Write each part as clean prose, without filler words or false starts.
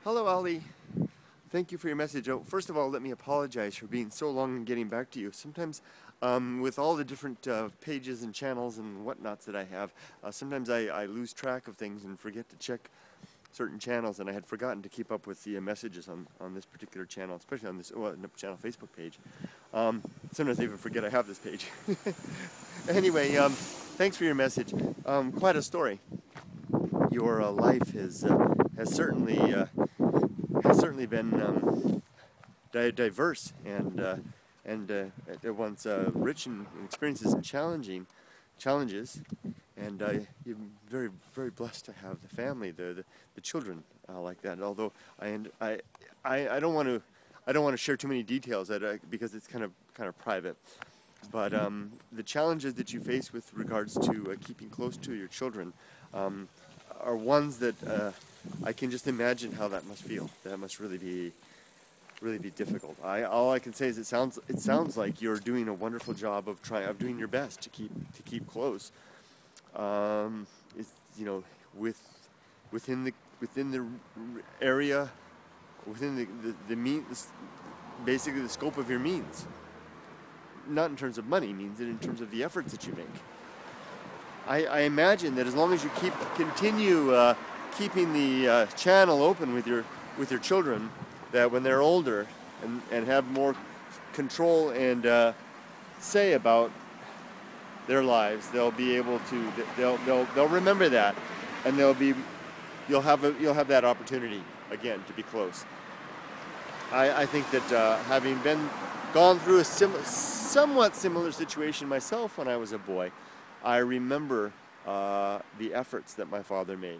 Hello, Ali. Thank you for your message. Oh, first of all, let me apologize for being so long in getting back to you. Sometimes, with all the different pages and channels and whatnots that I have, sometimes I lose track of things and forget to check certain channels, and I had forgotten to keep up with the messages on this particular channel, especially on this channel Facebook page. Sometimes I even forget I have this page. Anyway, thanks for your message. Quite a story. Your life has certainly been diverse and at once rich in experiences and challenges, and you're very blessed to have the family, the children like that. Although I don't want to share too many details because it's kind of private. But the challenges that you face with regards to keeping close to your children are ones that I can just imagine how that must feel. That must really be difficult. All I can say is it sounds like you're doing a wonderful job of doing your best to keep close. It's, within the area, within the means, basically the scope of your means. Not in terms of money, means it in terms of the efforts that you make. I imagine that as long as you continue keeping the channel open with your children, that when they're older and have more control and say about their lives, they'll be able to they'll remember that, and you'll have that opportunity again to be close. I think that having gone through a somewhat similar situation myself when I was a boy, I remember the efforts that my father made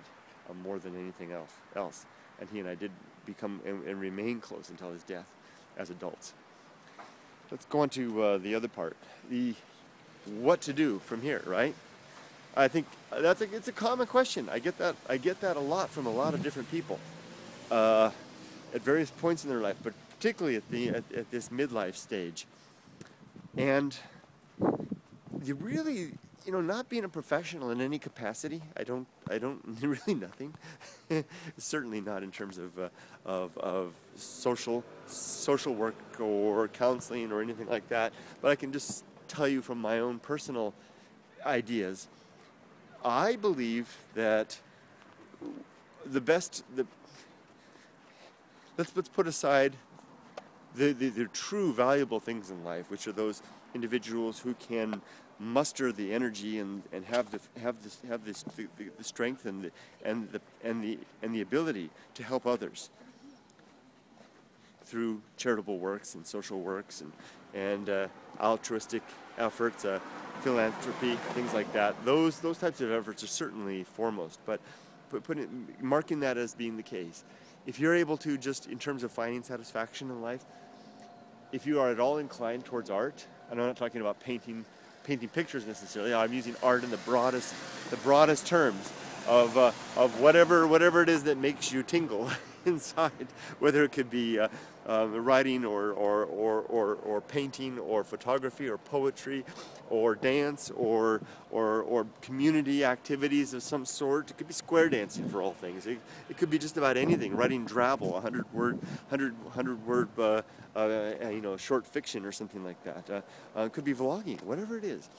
more than anything else. And he and I did become and remain close until his death as adults. Let's go on to the other part, what to do from here, right? I think it's a common question. I get that a lot from a lot of different people at various points in their life, but particularly at this midlife stage. And you really, not being a professional in any capacity, I don't really nothing. Certainly not in terms of social work or counseling or anything like that. But I can just tell you from my own personal ideas. I believe that let's put aside the true valuable things in life, which are those individuals who can muster the energy and have the strength and the ability to help others through charitable works and social works and altruistic efforts, philanthropy, things like that. Those types of efforts are certainly foremost, but marking that as being the case. If you're able to, just in terms of finding satisfaction in life, if you are at all inclined towards art, and I'm not talking about painting pictures necessarily. I'm using art in the broadest terms of whatever it is that makes you tingle inside, whether it could be writing or painting or photography or poetry or dance or community activities of some sort. It could be square dancing for all things. It could be just about anything. Writing drabble, 100 word short fiction or something like that. It could be vlogging, whatever it is.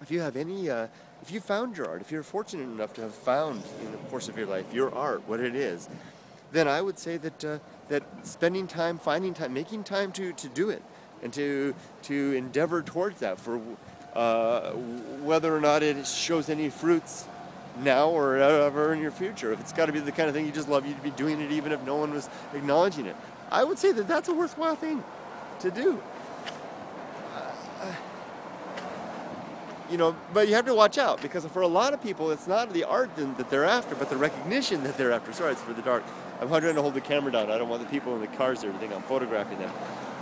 If you have if you found your art, if you're fortunate enough to have found in the course of your life your art, what it is, then I would say that spending time, finding time, making time to do it, and to endeavor towards that, for whether or not it shows any fruits now or ever in your future. If it's got to be the kind of thing you just love, you'd be doing it even if no one was acknowledging it. I would say that that's a worthwhile thing to do. But you have to watch out, because for a lot of people, it's not the art that they're after, but the recognition that they're after. Sorry, it's for the dark. I'm trying to hold the camera down. I don't want the people in the cars there to think I'm photographing them.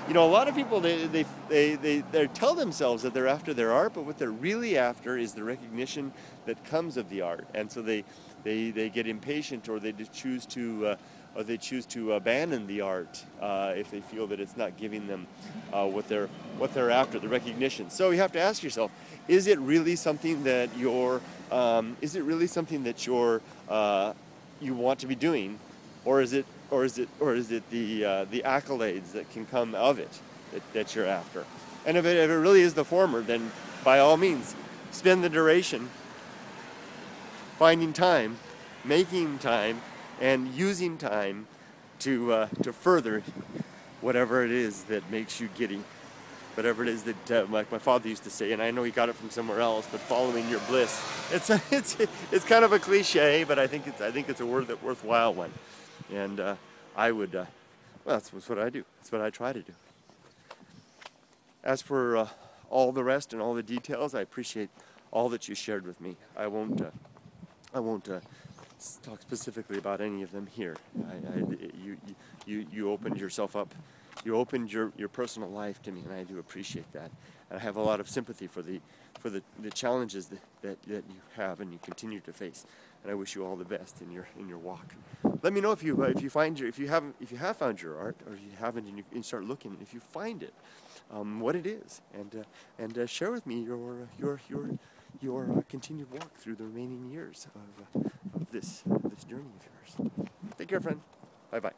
A lot of people, they tell themselves that they're after their art, but what they're really after is the recognition that comes of the art. And so they get impatient, or they choose to abandon the art if they feel that it's not giving them what they're after, the recognition. So you have to ask yourself, is it really something that you want to be doing or is it the accolades that can come of it that you're after? And if it really is the former, then by all means, spend the duration finding time, making time, and using time to further whatever it is that makes you giddy. Whatever it is that, like my father used to say, and I know he got it from somewhere else, but following your bliss. It's kind of a cliche, but I think it's a worthwhile one. And well, that's what I do. That's what I try to do. As for all the rest and all the details, I appreciate all that you shared with me. I won't talk specifically about any of them here. You opened yourself up. You opened your personal life to me, and I do appreciate that. And I have a lot of sympathy for the challenges that you have and you continue to face. And I wish you all the best in your walk. Let me know if you have found your art, or if you haven't, and you start looking. If you find it, what it is, and share with me your continued walk through the remaining years of this journey of yours. Take care, friend. Bye bye.